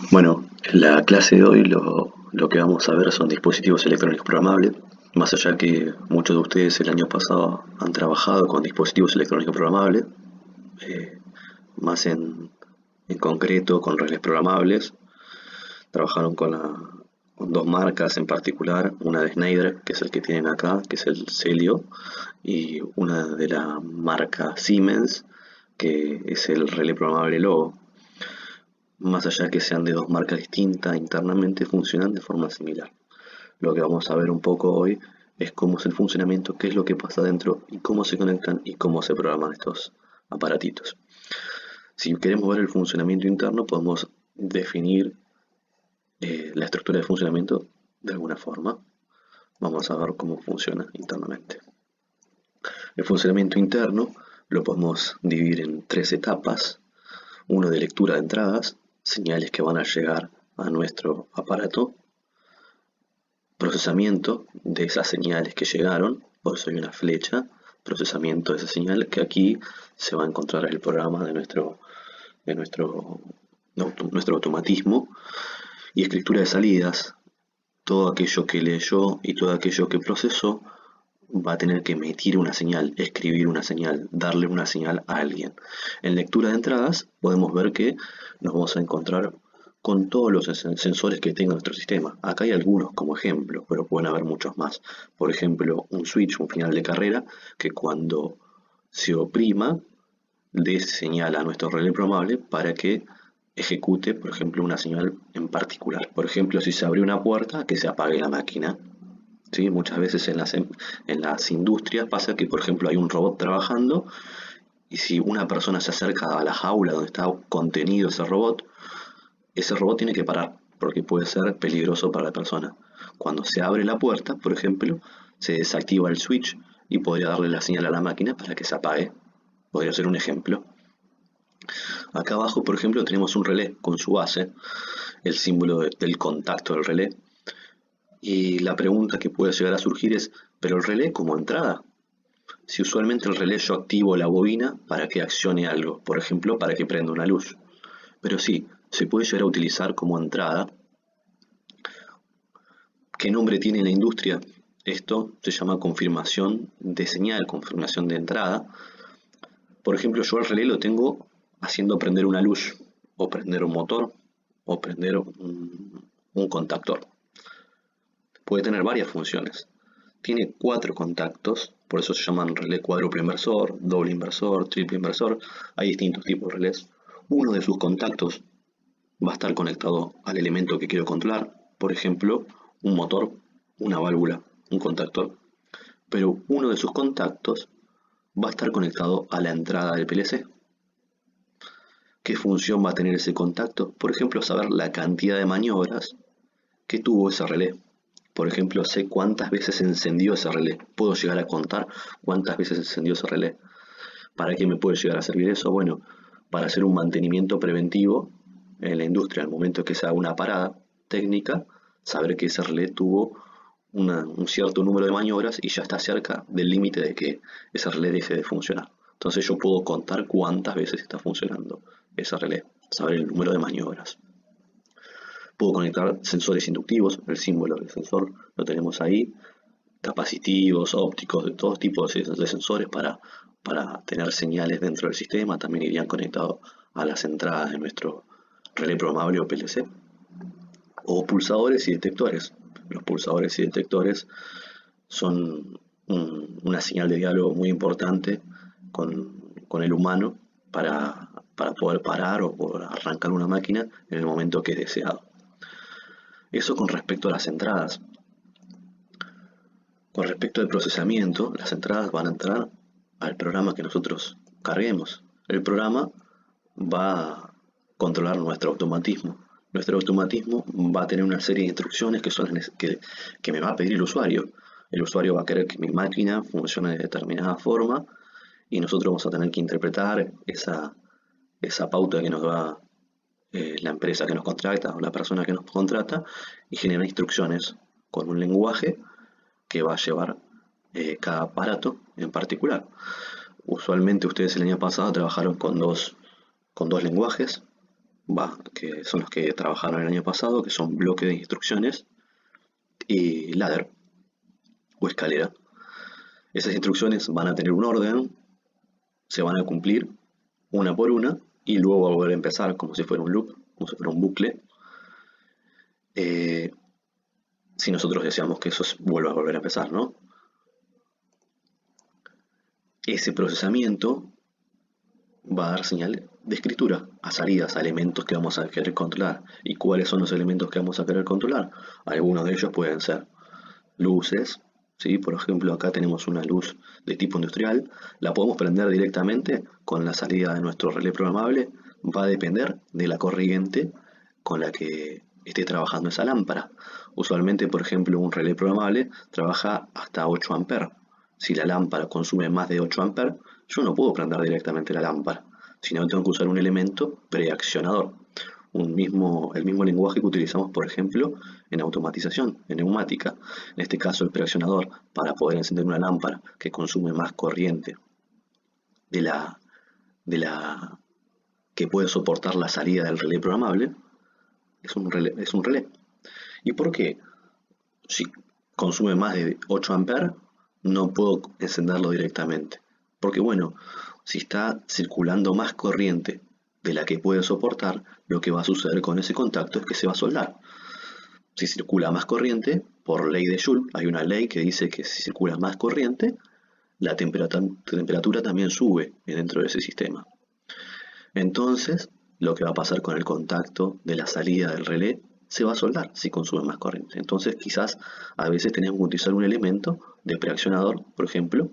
Bueno, en la clase de hoy lo que vamos a ver son dispositivos electrónicos programables. Más allá que muchos de ustedes el año pasado han trabajado con dispositivos electrónicos programables, eh, más en concreto con relés programables, trabajaron con dos marcas en particular, una de Schneider, que es el que tienen acá, que es el Celio, y una de la marca Siemens, que es el relé programable Logo. Más allá que sean de dos marcas distintas, internamente funcionan de forma similar. Lo que vamos a ver un poco hoy es cómo es el funcionamiento, qué es lo que pasa dentro y cómo se conectan y cómo se programan estos aparatitos. Si queremos ver el funcionamiento interno, podemos definir la estructura de funcionamiento de alguna forma. Vamos a ver cómo funciona internamente. El funcionamiento interno lo podemos dividir en tres etapas. Uno de lectura de entradas, señales que van a llegar a nuestro aparato, procesamiento de esas señales que llegaron, por eso hay una flecha, procesamiento de esa señal, que aquí se va a encontrar el programa de nuestro automatismo, y escritura de salidas, todo aquello que leyó y todo aquello que procesó va a tener que emitir una señal, escribir una señal, darle una señal a alguien. En lectura de entradas podemos ver que nos vamos a encontrar con todos los sensores que tenga nuestro sistema. Acá hay algunos como ejemplo, pero pueden haber muchos más. Por ejemplo, un switch, un final de carrera, que cuando se oprima, dé señal a nuestro relé programable para que ejecute, por ejemplo, una señal en particular. Por ejemplo, si se abre una puerta, que se apague la máquina. ¿Sí? Muchas veces en las industrias pasa que, por ejemplo, hay un robot trabajando y si una persona se acerca a la jaula donde está contenido ese robot tiene que parar porque puede ser peligroso para la persona. Cuando se abre la puerta, por ejemplo, se desactiva el switch y podría darle la señal a la máquina para que se apague. Podría ser un ejemplo. Acá abajo, por ejemplo, tenemos un relé con su base, el símbolo del contacto del relé. Y la pregunta que puede llegar a surgir es, ¿pero el relé como entrada? Si usualmente el relé yo activo la bobina para que accione algo, por ejemplo, para que prenda una luz. Pero sí, se puede llegar a utilizar como entrada. ¿Qué nombre tiene en la industria? Esto se llama confirmación de señal, confirmación de entrada. Por ejemplo, yo el relé lo tengo haciendo prender una luz, o prender un motor, o prender un contactor. Puede tener varias funciones. Tiene cuatro contactos, por eso se llaman relé cuádruple inversor, doble inversor, triple inversor. Hay distintos tipos de relés. Uno de sus contactos va a estar conectado al elemento que quiero controlar, por ejemplo, un motor, una válvula, un contactor. Pero uno de sus contactos va a estar conectado a la entrada del PLC. ¿Qué función va a tener ese contacto? Por ejemplo, saber la cantidad de maniobras que tuvo ese relé. Por ejemplo, sé cuántas veces se encendió ese relé. Puedo llegar a contar cuántas veces se encendió ese relé. ¿Para qué me puede llegar a servir eso? Bueno, para hacer un mantenimiento preventivo en la industria, al momento que se haga una parada técnica, saber que ese relé tuvo un cierto número de maniobras y ya está cerca del límite de que ese relé deje de funcionar. Entonces yo puedo contar cuántas veces está funcionando ese relé, saber el número de maniobras. Puedo conectar sensores inductivos, el símbolo del sensor lo tenemos ahí, capacitivos, ópticos, de todos tipos de sensores para tener señales dentro del sistema. También irían conectados a las entradas de nuestro relé programable o PLC. O pulsadores y detectores. Los pulsadores y detectores son una señal de diálogo muy importante con el humano para poder parar o poder arrancar una máquina en el momento que es deseado. Eso con respecto a las entradas. Con respecto al procesamiento, las entradas van a entrar al programa que nosotros carguemos. El programa va a controlar nuestro automatismo. Nuestro automatismo va a tener una serie de instrucciones que son que me va a pedir el usuario. El usuario va a querer que mi máquina funcione de determinada forma y nosotros vamos a tener que interpretar esa pauta que nos da la empresa que nos contrata o la persona que nos contrata y generar instrucciones con un lenguaje que va a llevar cada aparato en particular. Usualmente ustedes el año pasado trabajaron con dos lenguajes, que son los que trabajaron el año pasado, que son bloque de instrucciones y ladder o escalera. Esas instrucciones van a tener un orden, se van a cumplir una por una y luego va a volver a empezar como si fuera un loop, como si fuera un bucle. Eh, si nosotros deseamos que eso vuelva a volver a empezar, ¿no? Ese procesamiento va a dar señal de escritura a salidas, a elementos que vamos a querer controlar. ¿Y cuáles son los elementos que vamos a querer controlar? Algunos de ellos pueden ser luces, ¿sí? Por ejemplo, acá tenemos una luz de tipo industrial, la podemos prender directamente con la salida de nuestro relé programable, va a depender de la corriente con la que esté trabajando esa lámpara. Usualmente, por ejemplo, un relé programable trabaja hasta 8 amperes. Si la lámpara consume más de 8 amperes, yo no puedo prender directamente la lámpara, sino tengo que usar un elemento preaccionador. El mismo lenguaje que utilizamos, por ejemplo, en automatización, en neumática. En este caso, el preaccionador, para poder encender una lámpara que consume más corriente de la que puede soportar la salida del relé programable, es un relé. ¿Y por qué? Si consume más de 8 amperes, no puedo encenderlo directamente. Porque bueno, si está circulando más corriente de la que puede soportar, lo que va a suceder con ese contacto es que se va a soldar. Si circula más corriente, por ley de Joule, hay una ley que dice que si circula más corriente, la temperatura también sube dentro de ese sistema. Entonces, lo que va a pasar con el contacto de la salida del relé se va a soldar si consume más corriente. Entonces, quizás a veces tenemos que utilizar un elemento de preaccionador, por ejemplo,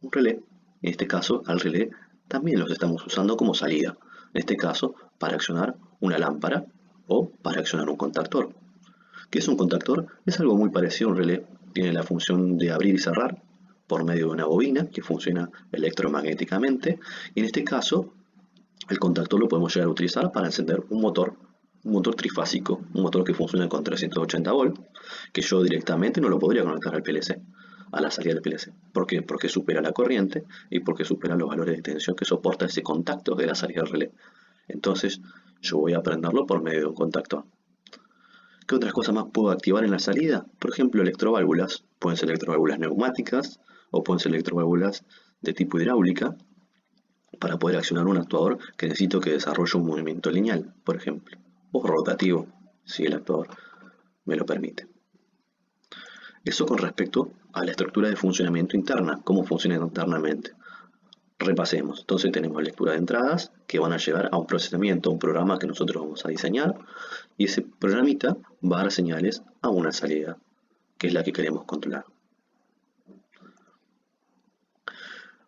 un relé. En este caso, al relé también los estamos usando como salida. En este caso, para accionar una lámpara o para accionar un contactor. ¿Qué es un contactor? Es algo muy parecido a un relé. Tiene la función de abrir y cerrar por medio de una bobina que funciona electromagnéticamente. Y en este caso, el contactor lo podemos llegar a utilizar para encender un motor trifásico, un motor que funciona con 380 volts, que yo directamente no lo podría conectar al PLC, a la salida del PLC. ¿Por qué? Porque supera la corriente y porque supera los valores de tensión que soporta ese contacto de la salida del relé. Entonces, yo voy a prenderlo por medio de un contactor. ¿Qué otras cosas más puedo activar en la salida? Por ejemplo, electroválvulas. Pueden ser electroválvulas neumáticas o pueden ser electroválvulas de tipo hidráulica para poder accionar un actuador que necesito que desarrolle un movimiento lineal, por ejemplo, o rotativo, si el actuador me lo permite. Eso con respecto a la estructura de funcionamiento interna, cómo funciona internamente. Repasemos. Entonces tenemos lectura de entradas que van a llegar a un procesamiento, a un programa que nosotros vamos a diseñar, y ese programita va a dar señales a una salida, que es la que queremos controlar.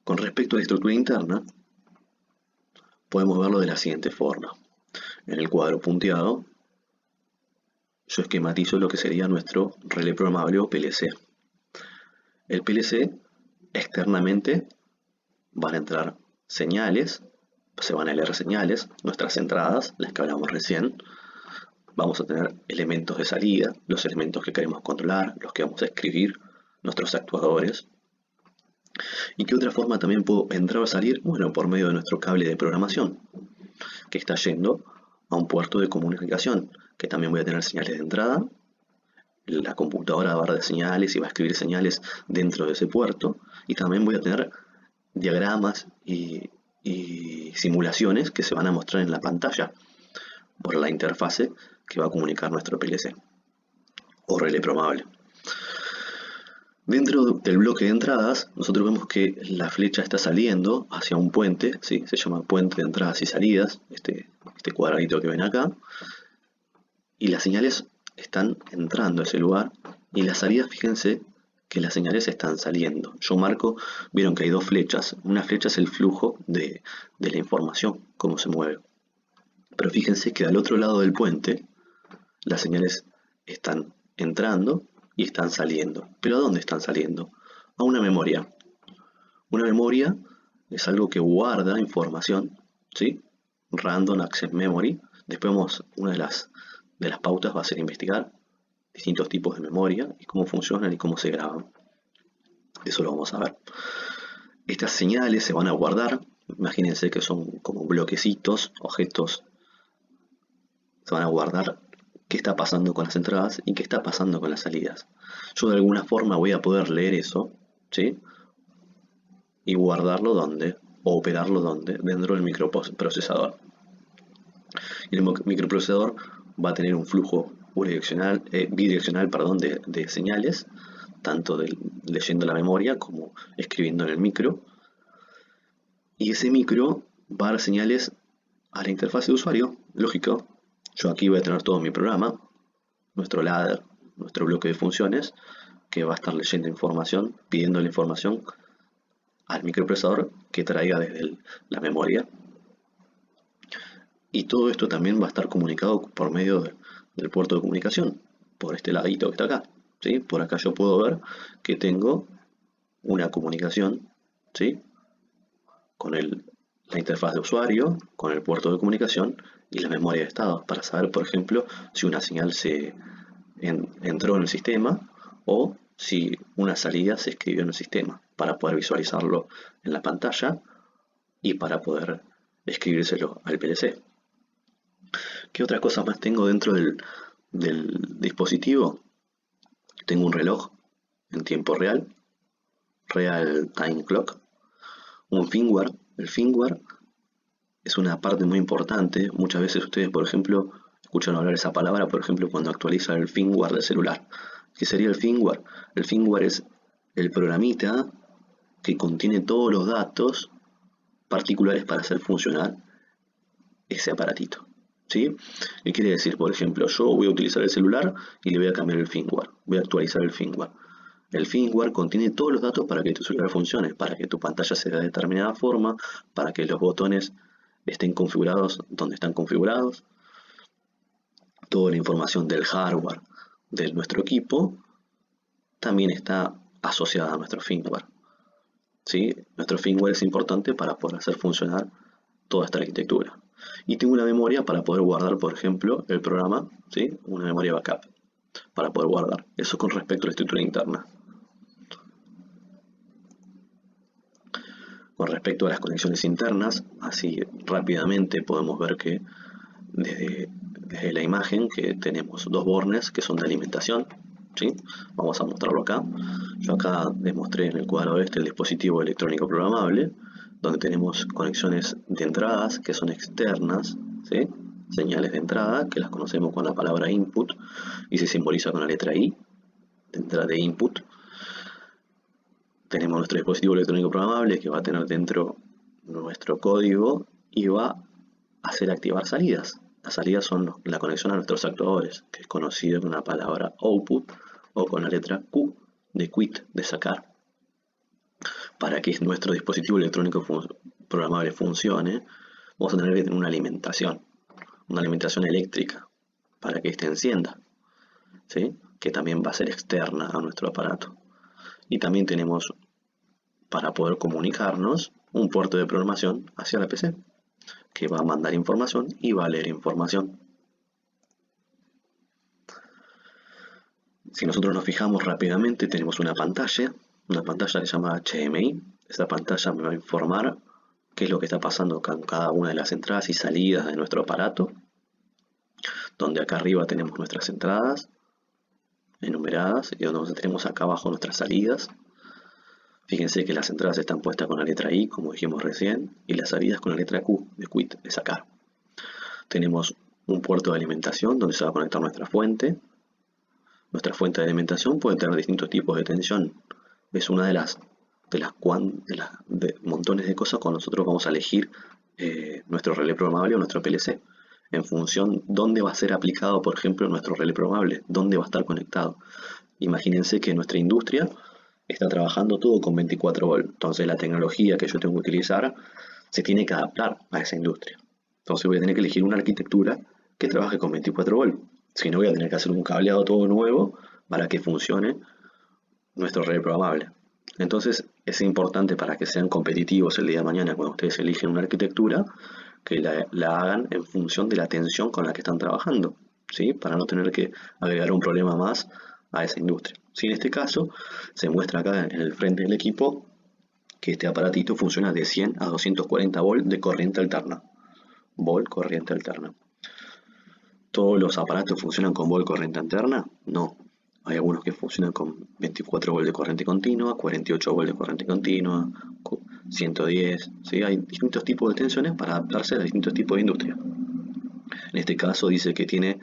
Con respecto a la estructura interna, podemos verlo de la siguiente forma. En el cuadro punteado, yo esquematizo lo que sería nuestro relé programable o PLC. El PLC, externamente, van a entrar señales, se van a leer señales, nuestras entradas, las que hablamos recién. Vamos a tener elementos de salida, los elementos que queremos controlar, los que vamos a escribir, nuestros actuadores. ¿Y qué otra forma también puedo entrar o salir? Bueno, por medio de nuestro cable de programación, que está yendo a un puerto de comunicación, que también voy a tener señales de entrada. La computadora va a dar señales y va a escribir señales dentro de ese puerto. Y también voy a tener diagramas y simulaciones que se van a mostrar en la pantalla por la interfase que va a comunicar nuestro PLC o relé programable. Dentro del bloque de entradas, nosotros vemos que la flecha está saliendo hacia un puente, ¿sí? Se llama puente de entradas y salidas, este cuadradito que ven acá, y las señales están entrando a ese lugar, y las salidas, fíjense que las señales están saliendo. Yo marco, vieron que hay dos flechas, una flecha es el flujo de la información, cómo se mueve. Pero fíjense que al otro lado del puente, las señales están entrando y están saliendo. ¿Pero a dónde están saliendo? A una memoria. Una memoria es algo que guarda información, ¿sí? Random Access Memory. Después una de las pautas va a ser investigar distintos tipos de memoria y cómo funcionan y cómo se graban. Eso lo vamos a ver. Estas señales se van a guardar. Imagínense que son como bloquecitos, objetos se van a guardar qué está pasando con las entradas y qué está pasando con las salidas. Yo de alguna forma voy a poder leer eso, ¿sí? Y guardarlo donde, o operarlo donde, dentro del microprocesador. Y el microprocesador va a tener un flujo bidireccional de señales, tanto leyendo la memoria como escribiendo en el micro. Y ese micro va a dar señales a la interfaz de usuario, lógico. Yo aquí voy a tener todo mi programa, nuestro ladder, nuestro bloque de funciones, que va a estar leyendo información, pidiendo la información al microprocesador que traiga desde la memoria. Y todo esto también va a estar comunicado por medio del puerto de comunicación, por este ladito que está acá, ¿sí? Por acá yo puedo ver que tengo una comunicación, ¿sí? Con la interfaz de usuario, con el puerto de comunicación y la memoria de estado, para saber, por ejemplo, si una señal entró en el sistema o si una salida se escribió en el sistema, para poder visualizarlo en la pantalla y para poder escribírselo al PLC. ¿Qué otras cosas más tengo dentro del dispositivo? Tengo un reloj en tiempo real, Real Time Clock, un firmware. El firmware es una parte muy importante. Muchas veces ustedes, por ejemplo, escuchan hablar esa palabra, por ejemplo, cuando actualizan el firmware del celular. ¿Qué sería el firmware? El firmware es el programita que contiene todos los datos particulares para hacer funcionar ese aparatito, ¿sí? ¿Qué quiere decir? Por ejemplo, yo voy a utilizar el celular y le voy a cambiar el firmware, voy a actualizar el firmware. El firmware contiene todos los datos para que tu celular funcione, para que tu pantalla sea de determinada forma, para que los botones estén configurados donde están configurados. Toda la información del hardware de nuestro equipo también está asociada a nuestro firmware, ¿sí? Nuestro firmware es importante para poder hacer funcionar toda esta arquitectura. Y tengo una memoria para poder guardar, por ejemplo, el programa, ¿sí? Una memoria backup para poder guardar. Eso con respecto a la estructura interna. Con respecto a las conexiones internas, así rápidamente podemos ver que desde la imagen que tenemos dos bornes que son de alimentación, ¿sí? Vamos a mostrarlo acá. Yo acá demostré en el cuadro este el dispositivo electrónico programable, donde tenemos conexiones de entradas que son externas, ¿sí? Señales de entrada que las conocemos con la palabra input y se simboliza con la letra I, de entrada de input. Tenemos nuestro dispositivo electrónico programable que va a tener dentro nuestro código y va a hacer activar salidas. Las salidas son la conexión a nuestros actuadores, que es conocido con la palabra output o con la letra Q de quit, de sacar. Para que nuestro dispositivo electrónico programable funcione, vamos a tener que tener una alimentación eléctrica, para que éste encienda, ¿sí? Que también va a ser externa a nuestro aparato. Y también tenemos, para poder comunicarnos, un puerto de programación hacia la PC, que va a mandar información y va a leer información. Si nosotros nos fijamos rápidamente, tenemos una pantalla que se llama HMI. Esta pantalla me va a informar qué es lo que está pasando con cada una de las entradas y salidas de nuestro aparato, donde acá arriba tenemos nuestras entradas enumeradas y donde tenemos acá abajo nuestras salidas. Fíjense que las entradas están puestas con la letra I, como dijimos recién, y las salidas con la letra Q, de quit, de sacar. Tenemos un puerto de alimentación donde se va a conectar nuestra fuente. Nuestra fuente de alimentación puede tener distintos tipos de tensión. Es una de montones de cosas cuando nosotros vamos a elegir nuestro relé programable o nuestro PLC. En función dónde va a ser aplicado, por ejemplo, nuestro relé programable, dónde va a estar conectado. Imagínense que nuestra industria está trabajando todo con 24 volt. Entonces la tecnología que yo tengo que utilizar se tiene que adaptar a esa industria. Entonces voy a tener que elegir una arquitectura que trabaje con 24 volt. Si no, voy a tener que hacer un cableado todo nuevo para que funcione nuestro relé programable. Entonces es importante, para que sean competitivos el día de mañana cuando ustedes eligen una arquitectura, que la hagan en función de la tensión con la que están trabajando, ¿sí? Para no tener que agregar un problema más a esa industria. Si en este caso se muestra acá en el frente del equipo que este aparatito funciona de 100 a 240 volt de corriente alterna. Volt corriente alterna. ¿Todos los aparatos funcionan con volt corriente alterna? No. Hay algunos que funcionan con 24 volt de corriente continua, 48 volt de corriente continua, 110. ¿Sí? Hay distintos tipos de tensiones para adaptarse a distintos tipos de industria. En este caso dice que tiene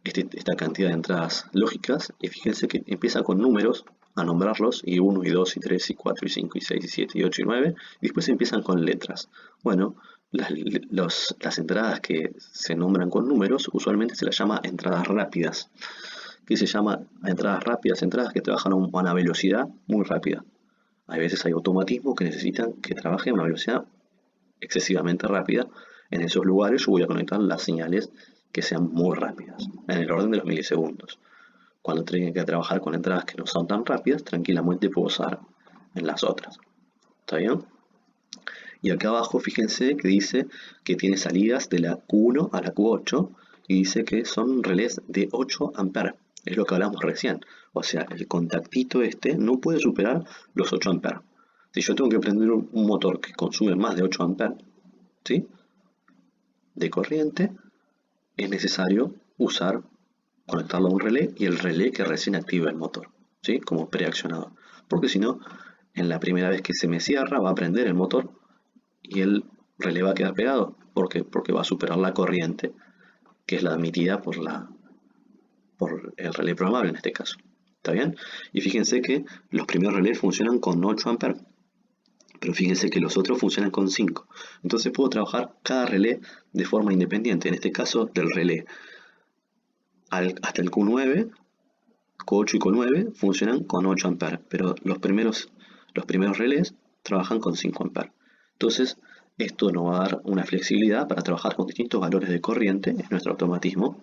esta cantidad de entradas lógicas y fíjense que empieza con números a nombrarlos y 1 y 2 y 3 y 4 y 5 y 6 y 7 y 8 y 9 y después empiezan con letras. Bueno, las entradas que se nombran con números usualmente se las llama entradas rápidas. ¿Qué se llama entradas rápidas? Entradas que trabajan a una velocidad muy rápida. A veces hay automatismos que necesitan que trabaje a una velocidad excesivamente rápida. En esos lugares yo voy a conectar las señales que sean muy rápidas, en el orden de los milisegundos. Cuando tenga que trabajar con entradas que no son tan rápidas, tranquilamente puedo usar en las otras. ¿Está bien? Y acá abajo fíjense que dice que tiene salidas de la Q1 a la Q8 y dice que son relés de 8 amperes. Es lo que hablamos recién. O sea, el contactito este no puede superar los 8 amperes. Si yo tengo que prender un motor que consume más de 8 amperes, ¿sí?, de corriente, es necesario conectarlo a un relé y el relé que recién activa el motor, ¿sí?, como preaccionador. Porque si no, en la primera vez que se me cierra va a prender el motor y el relé va a quedar pegado. ¿Por qué? Porque va a superar la corriente que es la admitida por el relé programable en este caso. ¿Está bien? Y fíjense que los primeros relés funcionan con 8 amperes, pero fíjense que los otros funcionan con 5. Entonces puedo trabajar cada relé de forma independiente. En este caso, del relé hasta el Q9, Q8 y Q9 funcionan con 8 amperes, pero los primeros relés trabajan con 5 amperes. Entonces, esto nos va a dar una flexibilidad para trabajar con distintos valores de corriente en nuestro automatismo.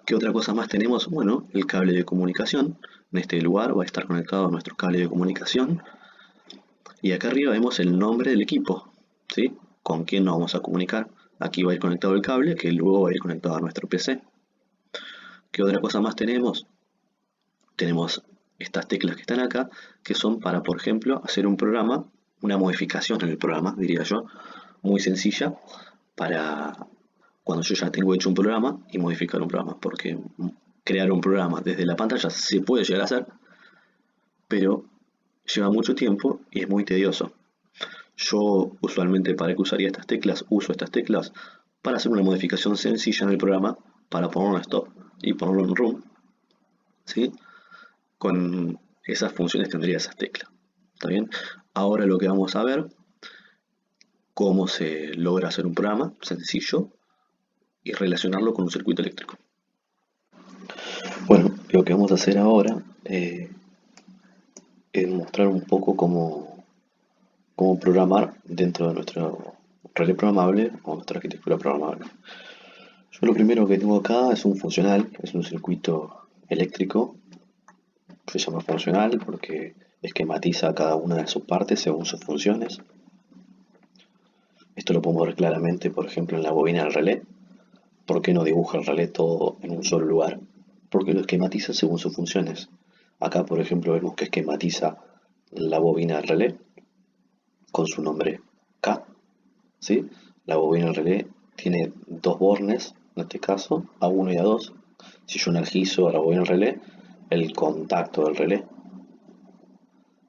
¿Qué otra cosa más tenemos? Bueno, el cable de comunicación. En este lugar va a estar conectado a nuestro cable de comunicación. Y acá arriba vemos el nombre del equipo, ¿sí?, con quién nos vamos a comunicar. Aquí va a ir conectado el cable, que luego va a ir conectado a nuestro PC. ¿Qué otra cosa más tenemos? Tenemos estas teclas que están acá, que son para, por ejemplo, hacer un programa, una modificación en el programa, diría yo, muy sencilla, para cuando yo ya tengo hecho un programa y modificar un programa, porque crear un programa desde la pantalla se puede llegar a hacer, pero lleva mucho tiempo y es muy tedioso. Yo usualmente, para que usaría estas teclas, uso estas teclas para hacer una modificación sencilla en el programa, para ponerlo en stop y ponerlo en run, ¿sí? Con esas funciones tendría esas teclas. ¿Está bien? Ahora lo que vamos a ver, cómo se logra hacer un programa sencillo y relacionarlo con un circuito eléctrico. Bueno, lo que vamos a hacer ahora es mostrar un poco cómo programar dentro de nuestro relé programable o nuestra arquitectura programable. Yo lo primero que tengo acá es un funcional, es un circuito eléctrico. Se llama funcional porque esquematiza cada una de sus partes según sus funciones. Esto lo podemos ver claramente, por ejemplo, en la bobina del relé. ¿Por qué no dibuja el relé todo en un solo lugar? Porque lo esquematiza según sus funciones. Acá, por ejemplo, vemos que esquematiza la bobina del relé con su nombre K, ¿sí? La bobina del relé tiene dos bornes, en este caso, A1 y A2. Si yo energizo a la bobina del relé, el contacto del relé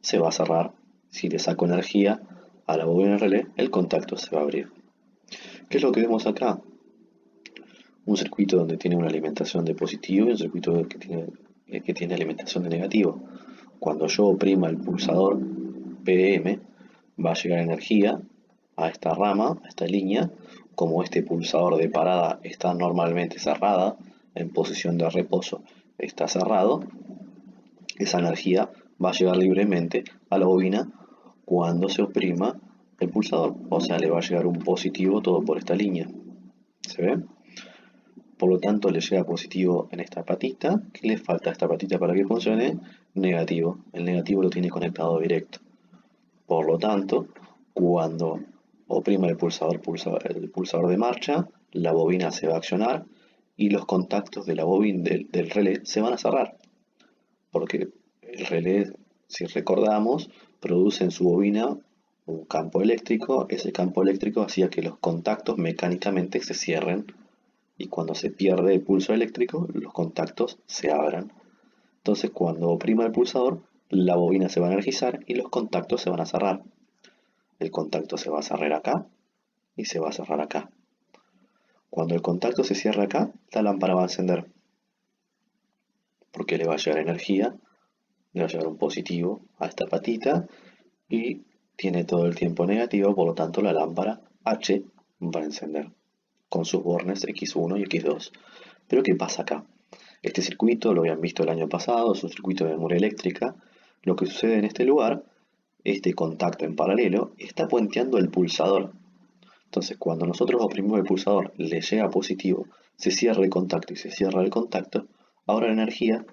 se va a cerrar. Si le saco energía a la bobina del relé, el contacto se va a abrir. ¿Qué es lo que vemos acá? Un circuito donde tiene una alimentación de positivo y un circuito que tiene alimentación de negativo. Cuando yo oprima el pulsador PM, va a llegar energía a esta rama, a esta línea. Como este pulsador de parada está normalmente cerrada, en posición de reposo está cerrado, esa energía va a llegar libremente a la bobina cuando se oprima el pulsador. O sea, le va a llegar un positivo todo por esta línea. ¿Se ve? Por lo tanto, le llega positivo en esta patita. ¿Qué le falta a esta patita para que funcione? Negativo. El negativo lo tiene conectado directo. Por lo tanto, cuando oprima el pulsador de marcha, la bobina se va a accionar y los contactos de la bobina del relé se van a cerrar. Porque el relé, si recordamos, produce en su bobina un campo eléctrico, ese campo eléctrico hacía que los contactos mecánicamente se cierren y cuando se pierde el pulso eléctrico, los contactos se abran. Entonces cuando oprima el pulsador, la bobina se va a energizar y los contactos se van a cerrar. El contacto se va a cerrar acá y se va a cerrar acá. Cuando el contacto se cierra acá, la lámpara va a encender, porque le va a llegar energía, le va a llegar un positivo a esta patita y tiene todo el tiempo negativo, por lo tanto la lámpara H va a encender con sus bornes X1 y X2. Pero ¿qué pasa acá? Este circuito lo habían visto el año pasado, es un circuito de memoria eléctrica. Lo que sucede en este lugar, este contacto en paralelo está puenteando el pulsador. Entonces cuando nosotros oprimimos el pulsador, le llega positivo, se cierra el contacto y se cierra el contacto, ahora la energía,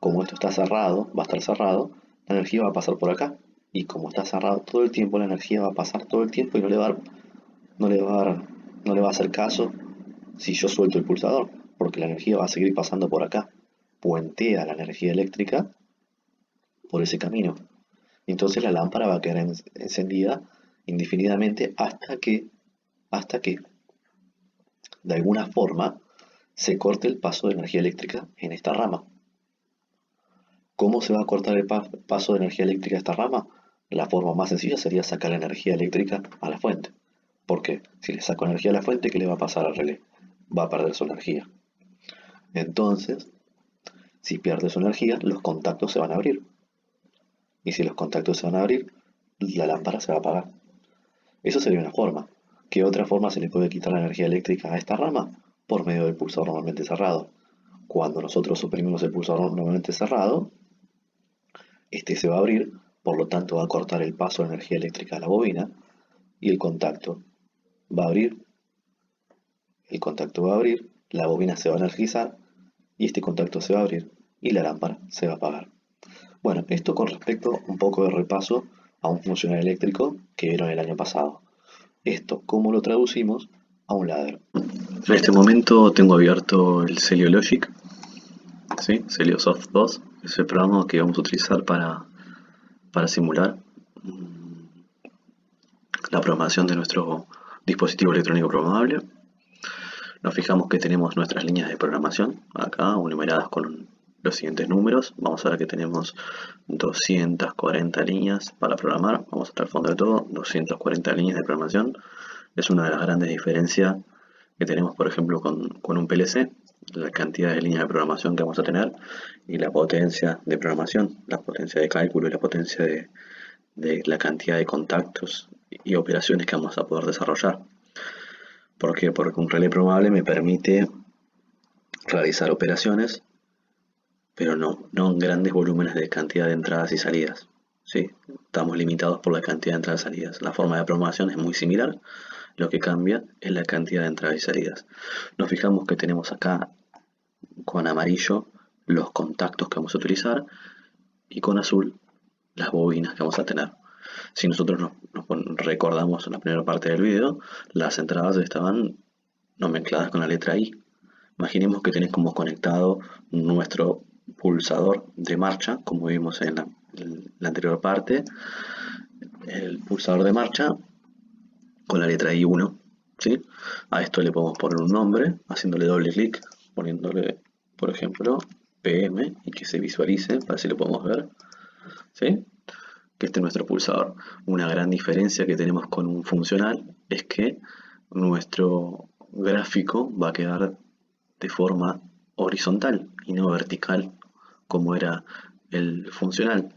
como esto está cerrado, va a estar cerrado, la energía va a pasar por acá. Y como está cerrado todo el tiempo, la energía va a pasar todo el tiempo y no le va a dar, no le va a hacer caso si yo suelto el pulsador, porque la energía va a seguir pasando por acá. Puentea la energía eléctrica por ese camino. Entonces la lámpara va a quedar encendida indefinidamente hasta que de alguna forma se corte el paso de energía eléctrica en esta rama. ¿Cómo se va a cortar el paso de energía eléctrica a esta rama? La forma más sencilla sería sacar la energía eléctrica a la fuente. Porque si le saco energía a la fuente, ¿qué le va a pasar al relé? Va a perder su energía. Entonces, si pierde su energía, los contactos se van a abrir. Y si los contactos se van a abrir, la lámpara se va a apagar. Eso sería una forma. ¿Qué otra forma se le puede quitar la energía eléctrica a esta rama? Por medio del pulsador normalmente cerrado. Cuando nosotros suprimimos el pulsador normalmente cerrado, este se va a abrir, por lo tanto va a cortar el paso de energía eléctrica a la bobina y el contacto va a abrir, la bobina se va a energizar y este contacto se va a abrir y la lámpara se va a apagar. Bueno, esto con respecto un poco de repaso a un funcional eléctrico que vieron el año pasado. Esto, ¿cómo lo traducimos a un ladder? En este momento tengo abierto el Celio Logic, ¿sí? Celio Soft 2, es el programa que vamos a utilizar para simular la programación de nuestro dispositivo electrónico programable. Nos fijamos que tenemos nuestras líneas de programación acá enumeradas con los siguientes números. Vamos a ver que tenemos 240 líneas para programar. Vamos hasta el fondo de todo, 240 líneas de programación. Es una de las grandes diferencias que tenemos, por ejemplo, con un PLC, la cantidad de líneas de programación que vamos a tener y la potencia de programación, la potencia de cálculo y la potencia de la cantidad de contactos y operaciones que vamos a poder desarrollar. ¿Por qué? Porque un relé programable me permite realizar operaciones, pero no en grandes volúmenes de cantidad de entradas y salidas. ¿Sí? Estamos limitados por la cantidad de entradas y salidas. La forma de programación es muy similar, lo que cambia es la cantidad de entradas y salidas. Nos fijamos que tenemos acá con amarillo los contactos que vamos a utilizar y con azul las bobinas que vamos a tener. Si nosotros nos recordamos en la primera parte del video, las entradas estaban nomencladas con la letra I. Imaginemos que tenés como conectado nuestro pulsador de marcha, como vimos en la anterior parte, el pulsador de marcha con la letra I1, ¿sí? A esto le podemos poner un nombre, haciéndole doble clic, poniéndole, por ejemplo, PM y que se visualice, para así lo podemos ver, ¿sí? Que este es nuestro pulsador. Una gran diferencia que tenemos con un funcional es que nuestro gráfico va a quedar de forma horizontal y no vertical como era el funcional.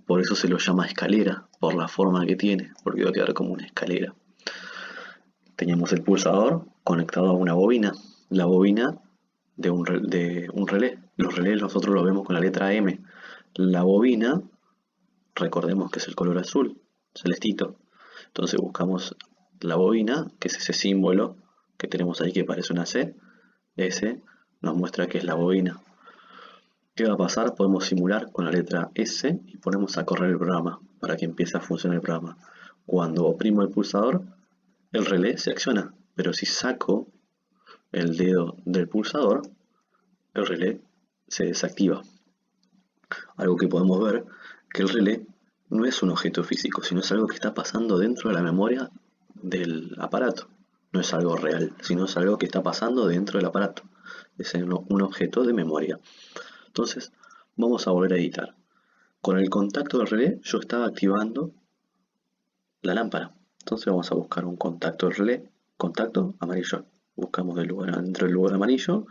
Por eso se lo llama escalera, por la forma que tiene, porque va a quedar como una escalera. Teníamos el pulsador conectado a una bobina, la bobina de un relé. Los relés nosotros lo vemos con la letra M. La bobina, recordemos que es el color azul, celestito. Entonces buscamos la bobina, que es ese símbolo que tenemos ahí que parece una C. Ese nos muestra que es la bobina. ¿Qué va a pasar? Podemos simular con la letra S y ponemos a correr el programa para que empiece a funcionar el programa. Cuando oprimo el pulsador, el relé se acciona, pero si saco el dedo del pulsador, el relé se desactiva. Algo que podemos ver, que el relé no es un objeto físico, sino es algo que está pasando dentro de la memoria del aparato. No es algo real, sino es algo que está pasando dentro del aparato. Es un objeto de memoria. Entonces, vamos a volver a editar. Con el contacto del relé yo estaba activando la lámpara. Entonces vamos a buscar un contacto del relé, contacto amarillo. Buscamos dentro del lugar amarillo,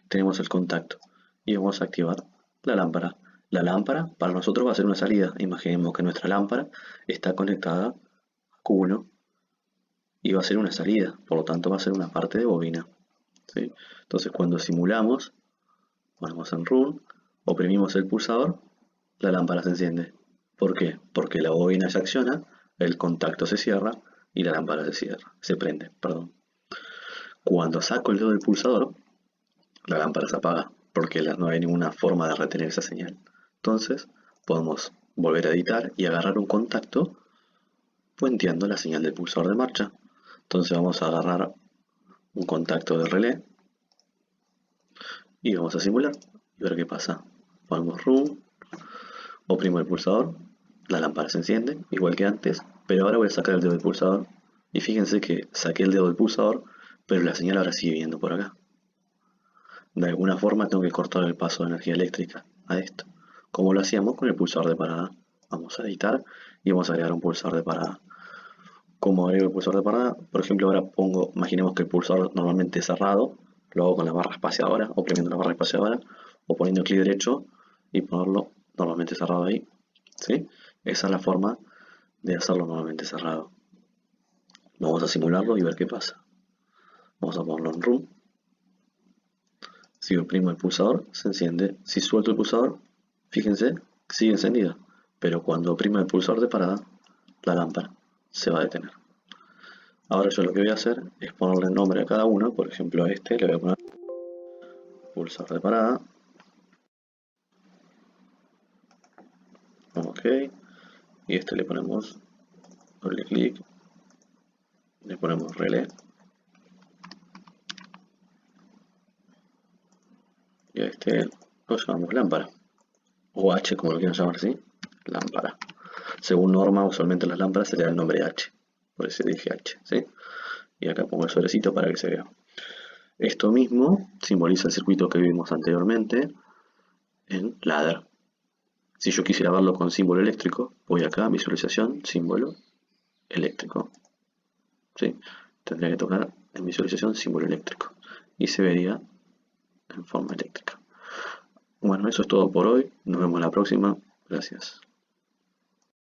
tenemos el contacto y vamos a activar la lámpara. La lámpara para nosotros va a ser una salida. Imaginemos que nuestra lámpara está conectada a Q1 y va a ser una salida, por lo tanto va a ser una parte de bobina. ¿Sí? Entonces cuando simulamos, ponemos en Run, oprimimos el pulsador, la lámpara se enciende. ¿Por qué? Porque la bobina se acciona, el contacto se cierra y la lámpara se prende, perdón. Cuando saco el dedo del pulsador, la lámpara se apaga, porque no hay ninguna forma de retener esa señal. Entonces, podemos volver a editar y agarrar un contacto puenteando la señal del pulsador de marcha. Entonces vamos a agarrar un contacto de relé y vamos a simular y ver qué pasa. Ponemos Run, oprimo el pulsador, la lámpara se enciende, igual que antes, pero ahora voy a sacar el dedo del pulsador. Y fíjense que saqué el dedo del pulsador, pero la señal ahora sigue viendo por acá. De alguna forma tengo que cortar el paso de energía eléctrica a esto, como lo hacíamos con el pulsador de parada. Vamos a editar y vamos a agregar un pulsador de parada. ¿Cómo agrego el pulsador de parada? Por ejemplo, ahora imaginemos que el pulsador normalmente es cerrado, lo hago con la barra espaciadora, oprimiendo la barra espaciadora, o poniendo clic derecho y ponerlo normalmente cerrado ahí. ¿Sí? Esa es la forma de hacerlo normalmente cerrado. Vamos a simularlo y ver qué pasa. Vamos a ponerlo en Run. Si oprimo el pulsador, se enciende. Si suelto el pulsador, fíjense, sigue encendido. Pero cuando oprimo el pulsador de parada, la lámpara se va a detener. Ahora yo lo que voy a hacer es ponerle nombre a cada uno. Por ejemplo, a este le voy a poner pulsador de parada. Ok. Y este le ponemos doble clic. Le ponemos relé. Y a este lo llamamos lámpara. O H, como lo quieran llamar, ¿sí? Lámpara. Según norma, usualmente las lámparas se le da el nombre H. Por eso dije H, ¿sí? Y acá pongo el sobrecito para que se vea. Esto mismo simboliza el circuito que vimos anteriormente en ladder. Si yo quisiera verlo con símbolo eléctrico, voy acá, visualización, símbolo eléctrico. ¿Sí? Tendría que tocar en visualización, símbolo eléctrico. Y se vería en forma eléctrica. Bueno, eso es todo por hoy. Nos vemos la próxima. Gracias.